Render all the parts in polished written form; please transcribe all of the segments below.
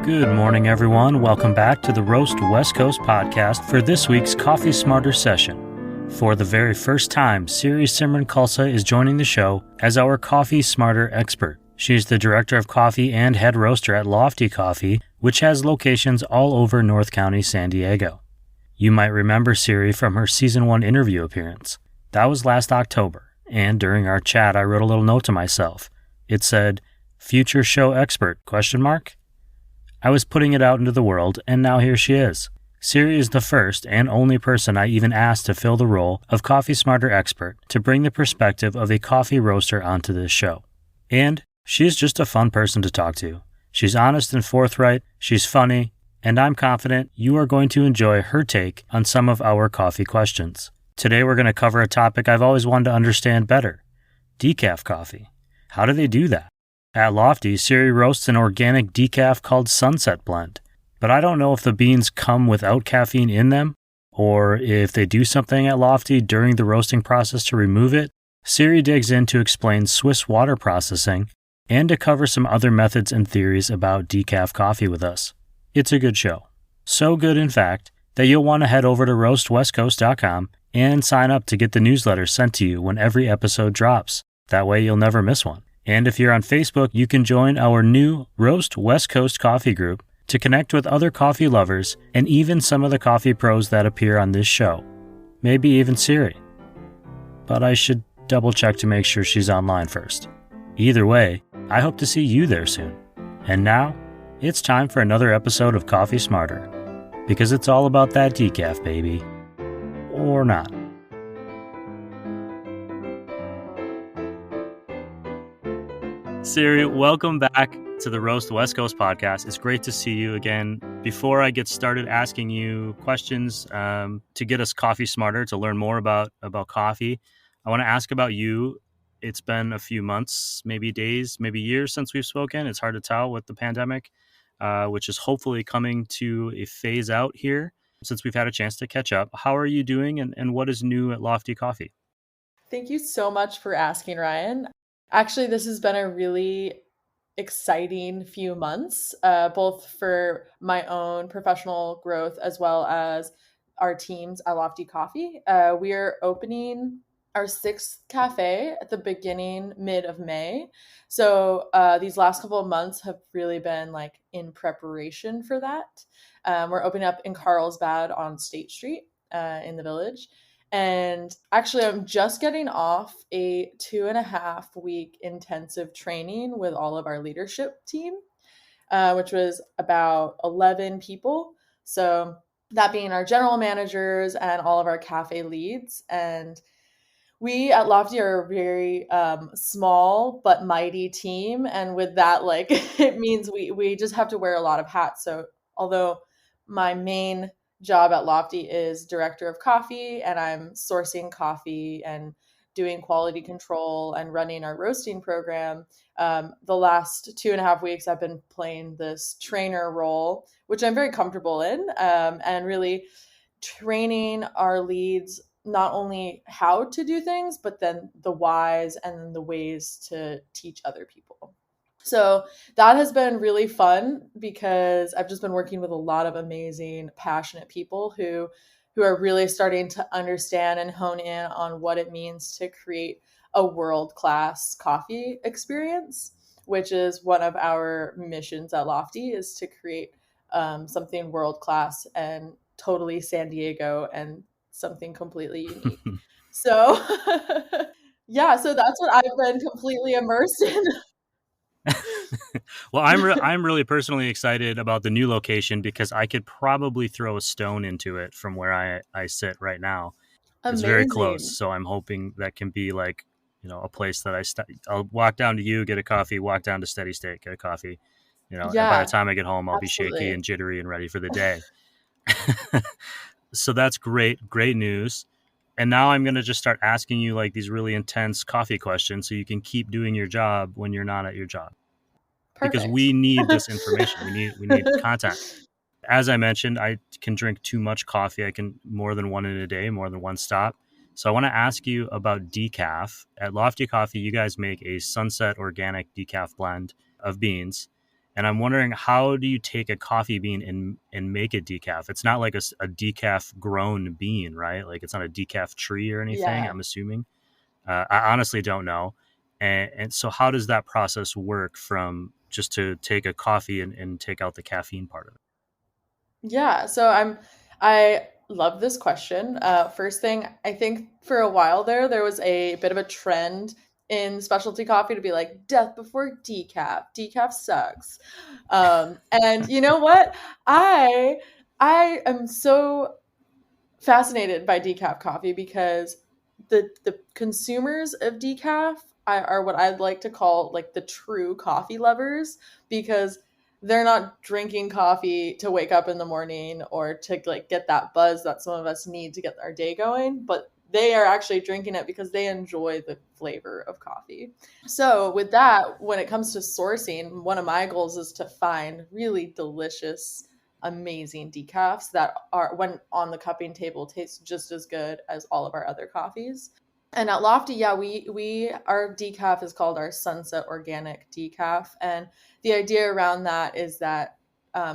Good morning, everyone. Welcome back to the Roast West Coast podcast for this week's Coffee Smarter session. For the very first time, Siri Simran Khalsa is joining the show as our Coffee Smarter expert. She's the director of coffee and head roaster at Lofty Coffee, which has locations all over North County, San Diego. You might remember Siri from her season 1 interview appearance. That was last October, and during our chat, I wrote a little note to myself. It said, "Future show expert?" I was putting it out into the world, and now here she is. Siri is the first and only person I even asked to fill the role of Coffee Smarter expert to bring the perspective of a coffee roaster onto this show. And she's just a fun person to talk to. She's honest and forthright, she's funny, and I'm confident you are going to enjoy her take on some of our coffee questions. Today we're going to cover a topic I've always wanted to understand better: decaf coffee. How do they do that? At Lofty, Siri roasts an organic decaf called Sunset Blend, but I don't know if the beans come without caffeine in them, or if they do something at Lofty during the roasting process to remove it. Siri digs in to explain Swiss water processing and to cover some other methods and theories about decaf coffee with us. It's a good show. So good, in fact, that you'll want to head over to roastwestcoast.com and sign up to get the newsletter sent to you when every episode drops. That way you'll never miss one. And if you're on Facebook, you can join our new Roast West Coast coffee group to connect with other coffee lovers and even some of the coffee pros that appear on this show. Maybe even Siri. But I should double check to make sure she's online first. Either way, I hope to see you there soon. And now, it's time for another episode of Coffee Smarter, because it's all about that decaf, baby. Or not. Siri, welcome back to the Roast West Coast podcast. It's great to see you again. Before I get started asking you questions to get us coffee smarter, to learn more about coffee, I want to ask about you. It's been a few months, maybe days, maybe years since we've spoken. It's hard to tell with the pandemic, which is hopefully coming to a phase out here since we've had a chance to catch up. How are you doing, and what is new at Lofty Coffee? Thank you so much for asking, Ryan. Actually, this has been a really exciting few months, both for my own professional growth as well as our teams at Lofty Coffee. We are opening our 6th cafe at the mid of May. So these last couple of months have really been in preparation for that. We're opening up in Carlsbad on State Street in the Village. And actually, I'm just getting off a 2.5-week intensive training with all of our leadership team, which was about 11 people. So that being our general managers and all of our cafe leads. And we at Lofty are a very small but mighty team. And with that, it means we just have to wear a lot of hats. So although my main job at Lofty is director of coffee, and I'm sourcing coffee and doing quality control and running our roasting program, the last 2.5 weeks I've been playing this trainer role, which I'm very comfortable in, and really training our leads not only how to do things, but then the whys and the ways to teach other people. So that has been really fun because I've just been working with a lot of amazing, passionate people who are really starting to understand and hone in on what it means to create a world-class coffee experience, which is one of our missions at Lofty, is to create something world-class and totally San Diego and something completely unique. So yeah, so that's what I've been completely immersed in. Well, I'm really personally excited about the new location because I could probably throw a stone into it from where I sit right now. Amazing. It's very close, so I'm hoping that can be a place that I'll walk down to you, get a coffee, walk down to Steady State, get a coffee. And by the time I get home, I'll be shaky and jittery and ready for the day. So that's great news. And now I'm going to just start asking you these really intense coffee questions so you can keep doing your job when you're not at your job. Perfect. Because we need this information. We need content. As I mentioned, I can drink too much coffee. I can more than one in a day, more than one stop. So I want to ask you about decaf. At Lofty Coffee, you guys make a Sunset organic decaf blend of beans. And I'm wondering, how do you take a coffee bean and make it decaf? It's not like a decaf grown bean, right? Like it's not a decaf tree or anything, Yeah. I'm assuming. I honestly don't know. And so, how does that process work from just to take a coffee and take out the caffeine part of it? Yeah, so I love this question. First thing, I think for a while there was a bit of a trend in specialty coffee to be like death before decaf. Decaf sucks. And you know what? I I am so fascinated by decaf coffee because the consumers of decaf are what I'd like to call like the true coffee lovers because they're not drinking coffee to wake up in the morning or to like get that buzz that some of us need to get our day going, but they are actually drinking it because they enjoy the flavor of coffee. So, with that, when it comes to sourcing, one of my goals is to find really delicious, amazing decafs that are, when on the cupping table, taste just as good as all of our other coffees. And at Lofty, yeah, we our decaf is called our Sunset Organic Decaf, and the idea around that is that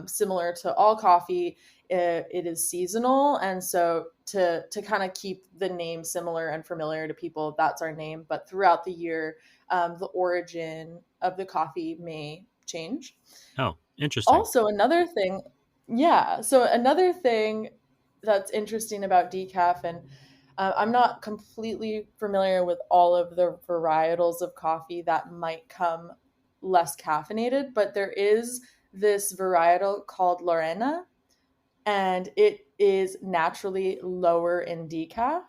similar to all coffee, it is seasonal, and so to kind of keep the name similar and familiar to people, that's our name. But throughout the year, the origin of the coffee may change. Oh, interesting. Also, another thing, yeah. So another thing that's interesting about decaf, and I'm not completely familiar with all of the varietals of coffee that might come less caffeinated, but there is this varietal called Lorena, and it is naturally lower in decaf.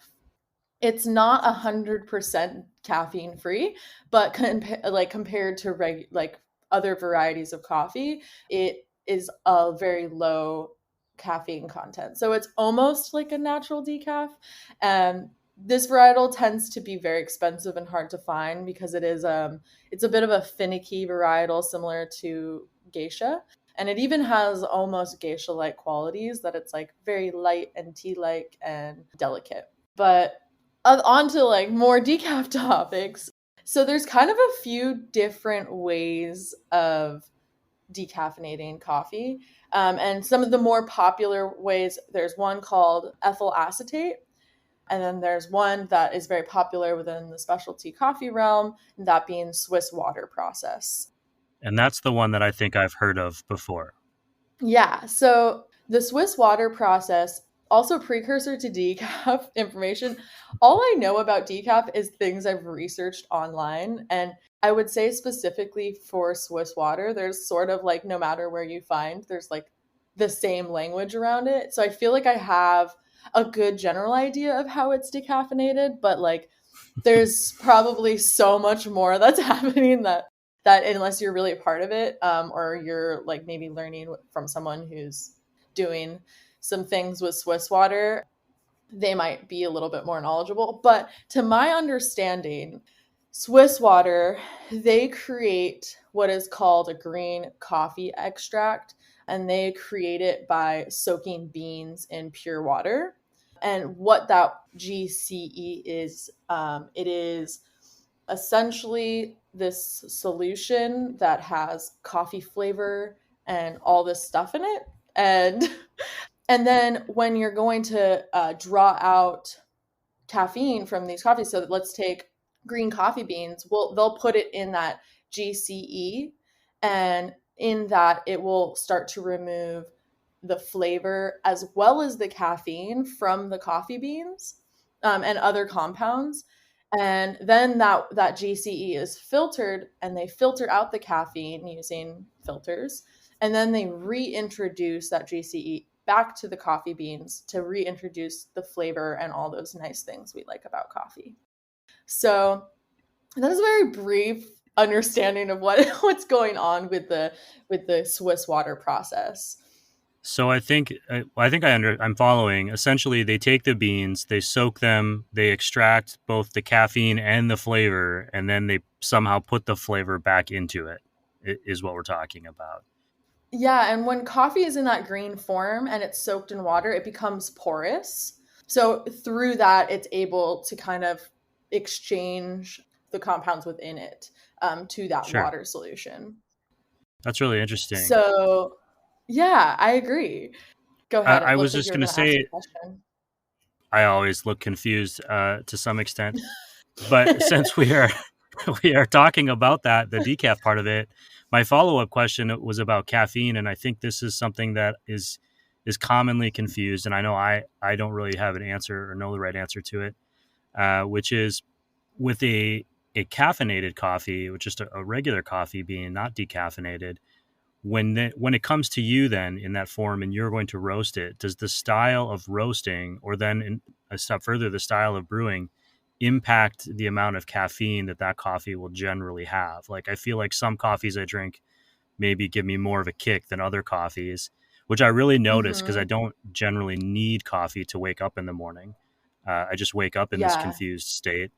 It's not 100% caffeine free, but like compared to like other varieties of coffee, it is a very low caffeine content. So it's almost like a natural decaf. And this varietal tends to be very expensive and hard to find because it's a bit of a finicky varietal similar to geisha. And it even has almost geisha like qualities that it's like very light and tea like and delicate. But on to like more decaf topics. So there's kind of a few different ways of decaffeinating coffee. And some of the more popular ways, there's one called ethyl acetate. And then there's one that is very popular within the specialty coffee realm, that being Swiss water process. And that's the one that I think I've heard of before. Yeah, so the Swiss water process, also precursor to decaf information. All I know about decaf is things I've researched online. And I would say specifically for Swiss water, there's sort of like no matter where you find, there's like the same language around it. So I feel like I have a good general idea of how it's decaffeinated, but like there's probably so much more that's happening that unless you're really a part of it, or you're like maybe learning from someone who's doing some things with Swiss water, they might be a little bit more knowledgeable. But to my understanding, Swiss water, they create what is called a green coffee extract, and they create it by soaking beans in pure water. And what that GCE is, it is essentially this solution that has coffee flavor and all this stuff in it. And and then when you're going to draw out caffeine from these coffees, so let's take green coffee beans, well, they'll put it in that GCE, and in that it will start to remove the flavor as well as the caffeine from the coffee beans, and other compounds. And then that GCE is filtered, and they filter out the caffeine using filters, and then they reintroduce that GCE back to the coffee beans to reintroduce the flavor and all those nice things we like about coffee. So that is a very brief understanding of what's going on with the Swiss water process. So I'm following. Essentially, they take the beans, they soak them, they extract both the caffeine and the flavor, and then they somehow put the flavor back into it. Is what we're talking about. Yeah, and when coffee is in that green form and it's soaked in water, it becomes porous. So through that, it's able to kind of exchange the compounds within it, to that Sure. water solution. That's really interesting. So, yeah, I agree. Go ahead. I It was looks like just you were going to going to ask say, a question. I always look confused to some extent. But since we are we are talking about that, the decaf part of it, my follow up question was about caffeine, and I think this is something that is commonly confused, and I know I don't really have an answer or know the right answer to it, which is with a caffeinated coffee, which is just a regular coffee being not decaffeinated. When it comes to you then in that form and you're going to roast it, does the style of roasting or then a step further the style of brewing impact the amount of caffeine that that coffee will generally have? Like I feel like some coffees I drink maybe give me more of a kick than other coffees, which I really notice because I Mm-hmm. don't generally need coffee to wake up in the morning. I just wake up in this Yeah. confused state,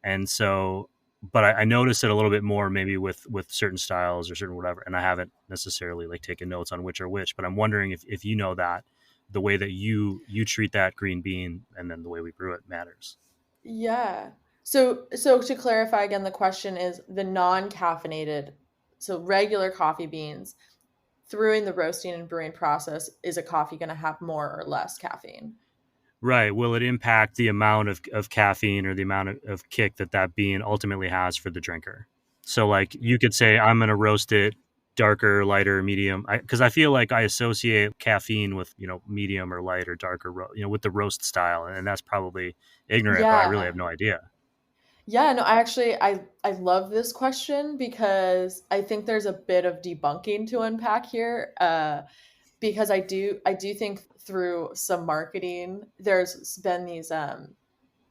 and so but I notice it a little bit more maybe with certain styles or certain whatever, and I haven't necessarily like taken notes on which are which, but I'm wondering if you know that the way that you treat that green bean and then the way we brew it matters. Yeah. So to clarify again, the question is the non-caffeinated, so regular coffee beans, through the roasting and brewing process, is a coffee going to have more or less caffeine? Right, will it impact the amount of caffeine or the amount of kick that that bean ultimately has for the drinker? So like you could say I'm going to roast it darker, lighter, medium, because I feel like I associate caffeine with medium or light or darker with the roast style, and that's probably ignorant, but I really have Yeah. no idea. Yeah, no, I love this question because I think there's a bit of debunking to unpack here. Because I do think through some marketing, there's been these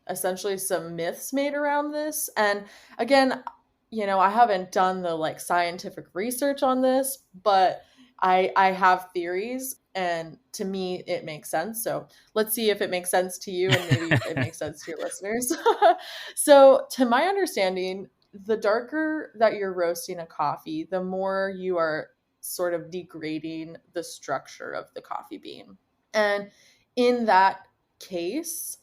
essentially some myths made around this. And again, I haven't done the like scientific research on this, but I have theories, and to me it makes sense. So let's see if it makes sense to you, and maybe it makes sense to your listeners. So to my understanding, the darker that you're roasting a coffee, the more you are sort of degrading the structure of the coffee bean. And in that case,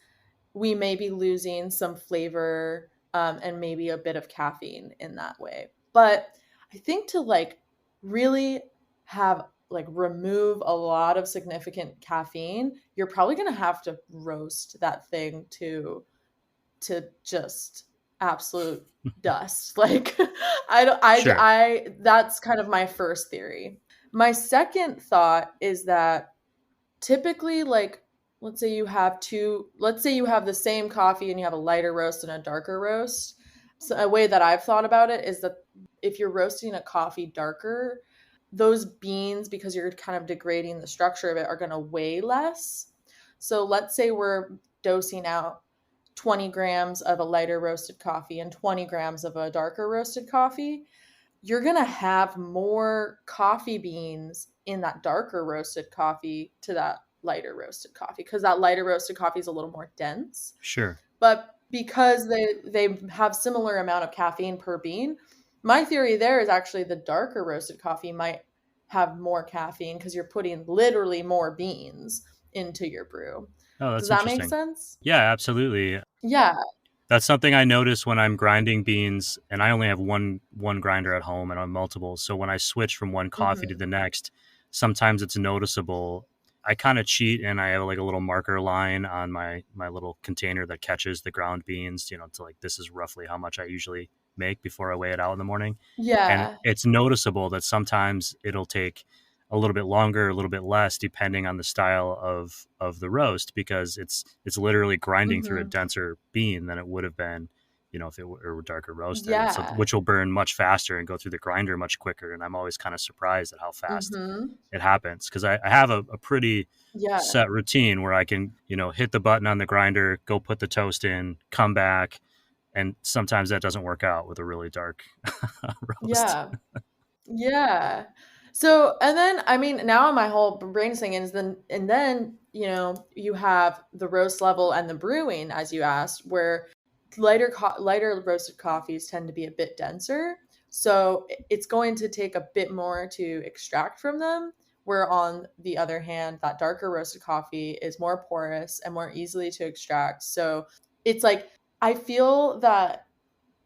we may be losing some flavor, and maybe a bit of caffeine in that way. But I think to like really have like remove a lot of significant caffeine, you're probably going to have to roast that thing to just absolute dust. Like I don't Sure. I that's kind of my first theory. My second thought is that typically, like, let's say you have the same coffee and you have a lighter roast and a darker roast. So a way that I've thought about it is that if you're roasting a coffee darker, those beans, because you're kind of degrading the structure of it, are going to weigh less. So let's say we're dosing out 20 grams of a lighter roasted coffee and 20 grams of a darker roasted coffee. You're going to have more coffee beans in that darker roasted coffee to that lighter roasted coffee, because that lighter roasted coffee is a little more dense. Sure. But because they have similar amount of caffeine per bean, my theory there is actually the darker roasted coffee might have more caffeine because you're putting literally more beans into your brew. Oh, Does that's that make interesting. sense? Yeah, absolutely. Yeah. That's something I notice when I'm grinding beans, and I only have one grinder at home and on multiples. So when I switch from one coffee to Hmm. the next, sometimes it's noticeable. I kind of cheat, and I have like a little marker line on my little container that catches the ground beans. To like this is roughly how much I usually make before I weigh it out in the morning, and Yeah. it's noticeable that sometimes it'll take a little bit longer, a little bit less, depending on the style of the roast, because it's literally grinding through a Hmm. denser bean than it would have been, if it were darker roasted, and so Yeah. which will burn much faster and go through the grinder much quicker. And I'm always kind of surprised at how fast Hmm. it happens because I have a pretty Yeah. set routine where I can hit the button on the grinder, go put the toast in, come back, and sometimes that doesn't work out with a really dark roast. Yeah. Yeah. So, and then, I mean, now my whole brain thing is then, you have the roast level and the brewing, as you asked, where lighter roasted coffees tend to be a bit denser. So it's going to take a bit more to extract from them. Where on the other hand, that darker roasted coffee is more porous and more easily to extract. So it's like, I feel that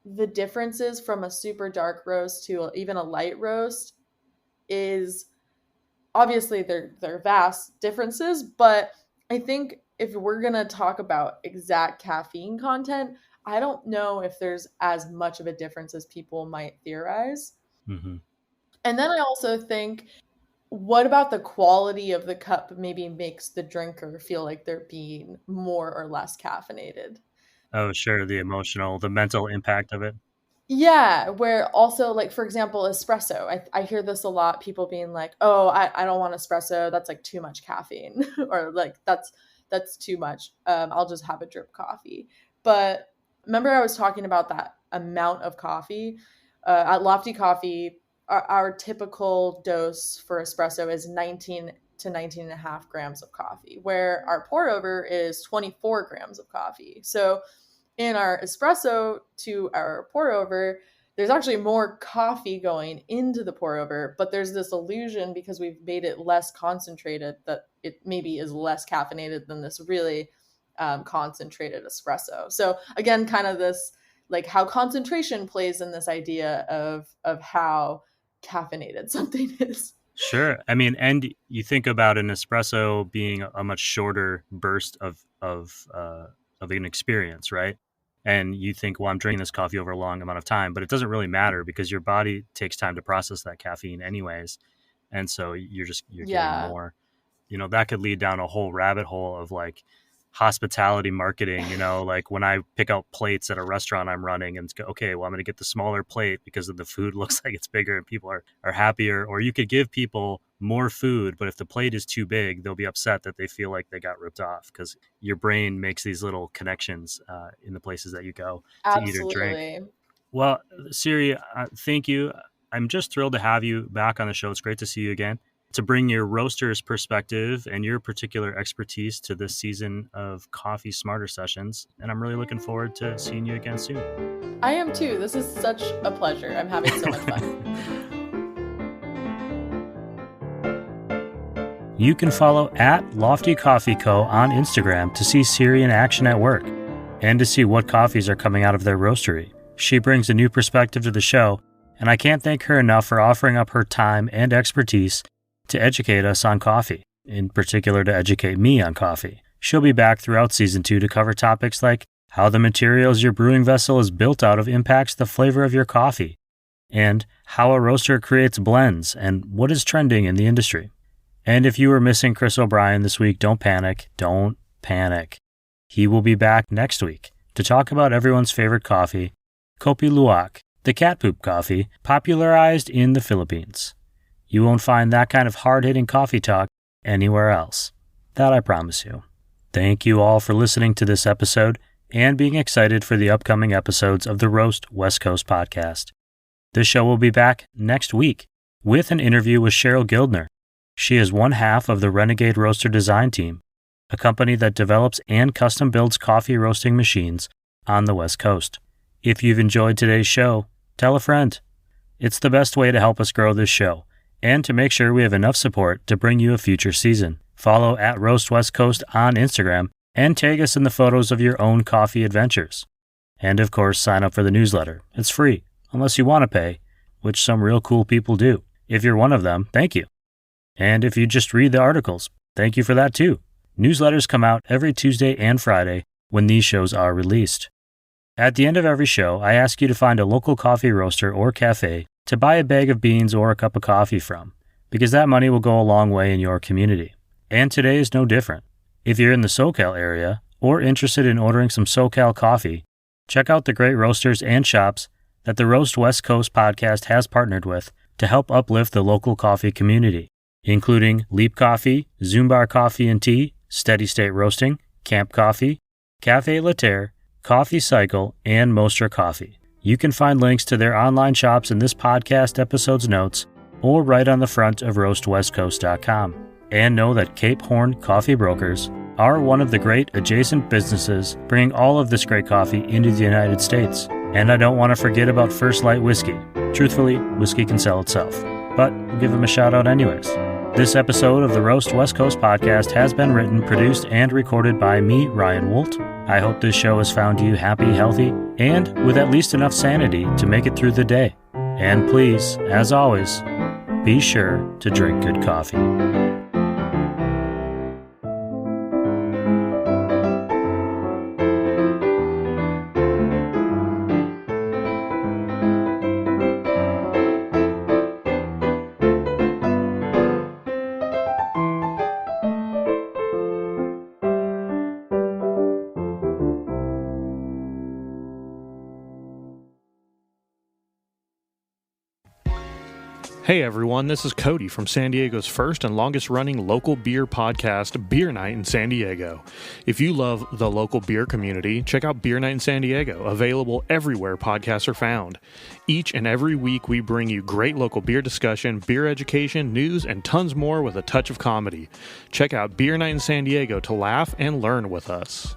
the differences from a super dark roast to even a light roast is obviously they're vast differences, but I think if we're going to talk about exact caffeine content, I don't know if there's as much of a difference as people might theorize. Mm-hmm. And then I also think, what about the quality of the cup maybe makes the drinker feel like they're being more or less caffeinated? Oh, sure. The mental impact of it. Yeah, where also, like, for example, espresso. I hear this a lot, people being like, "Oh, I don't want espresso. That's like too much caffeine," or like that's too much. I'll just have a drip coffee. But remember, I was talking about that amount of coffee at Lofty Coffee. Our typical dose for espresso is 19 to 19 and a half grams of coffee, where our pour over is 24 grams of coffee. So in our espresso to our pour over, there's actually more coffee going into the pour over, but there's this illusion because we've made it less concentrated that it maybe is less caffeinated than this really concentrated espresso. So again, kind of this like how concentration plays in this idea of how caffeinated something is. Sure. I mean, and you think about an espresso being a much shorter burst of an experience, right? And you think, well, I'm drinking this coffee over a long amount of time, but it doesn't really matter because your body takes time to process that caffeine anyways. And so you're getting Yeah. more. That could lead down a whole rabbit hole of like hospitality marketing, like when I pick out plates at a restaurant I'm running and go, okay, well, I'm going to get the smaller plate because the food looks like it's bigger and people are happier. Or you could give people more food, but if the plate is too big, they'll be upset that they feel like they got ripped off because your brain makes these little connections in the places that you go to eat or drink. Absolutely. Well, Siri, thank you. I'm just thrilled to have you back on the show. It's great to see you again, to bring your roaster's perspective and your particular expertise to this season of Coffee Smarter Sessions. And I'm really looking forward to seeing you again soon. I am too. This is such a pleasure. I'm having so much fun. You can follow at Lofty Coffee Co. on Instagram to see Siri in action at work and to see what coffees are coming out of their roastery. She brings a new perspective to the show, and I can't thank her enough for offering up her time and expertise to educate us on coffee, in particular to educate me on coffee. She'll be back throughout Season 2 to cover topics like how the materials your brewing vessel is built out of impacts the flavor of your coffee, and how a roaster creates blends and what is trending in the industry. And if you were missing Chris O'Brien this week, don't panic. Don't panic. He will be back next week to talk about everyone's favorite coffee, Kopi Luwak, the cat poop coffee popularized in the Philippines. You won't find that kind of hard-hitting coffee talk anywhere else. That I promise you. Thank you all for listening to this episode and being excited for the upcoming episodes of the Roast West Coast podcast. This show will be back next week with an interview with Cheryl Gildner. She is one half of the Renegade Roaster Design Team, a company that develops and custom builds coffee roasting machines on the West Coast. If you've enjoyed today's show, tell a friend. It's the best way to help us grow this show and to make sure we have enough support to bring you a future season. Follow at Roast West Coast on Instagram and tag us in the photos of your own coffee adventures. And of course, sign up for the newsletter. It's free, unless you want to pay, which some real cool people do. If you're one of them, thank you. And if you just read the articles, thank you for that too. Newsletters come out every Tuesday and Friday when these shows are released. At the end of every show, I ask you to find a local coffee roaster or cafe to buy a bag of beans or a cup of coffee from, because that money will go a long way in your community. And today is no different. If you're in the SoCal area or interested in ordering some SoCal coffee, check out the great roasters and shops that the Roast West Coast podcast has partnered with to help uplift the local coffee community, including Leap Coffee, Zumbar Coffee and Tea, Steady State Roasting, Camp Coffee, Cafe Laterre, Coffee Cycle, and Moster Coffee. You can find links to their online shops in this podcast episode's notes or right on the front of roastwestcoast.com. And know that Cape Horn Coffee Brokers are one of the great adjacent businesses bringing all of this great coffee into the United States. And I don't want to forget about First Light Whiskey. Truthfully, whiskey can sell itself, but we'll give them a shout out anyways. This episode of the Roast West Coast podcast has been written, produced, and recorded by me, Ryan Wolt. I hope this show has found you happy, healthy, and with at least enough sanity to make it through the day. And please, as always, be sure to drink good coffee. Hey everyone, this is Cody from San Diego's first and longest running local beer podcast, Beer Night in San Diego. If you love the local beer community, check out Beer Night in San Diego, available everywhere podcasts are found. Each and every week we bring you great local beer discussion, beer education, news, and tons more with a touch of comedy. Check out Beer Night in San Diego to laugh and learn with us.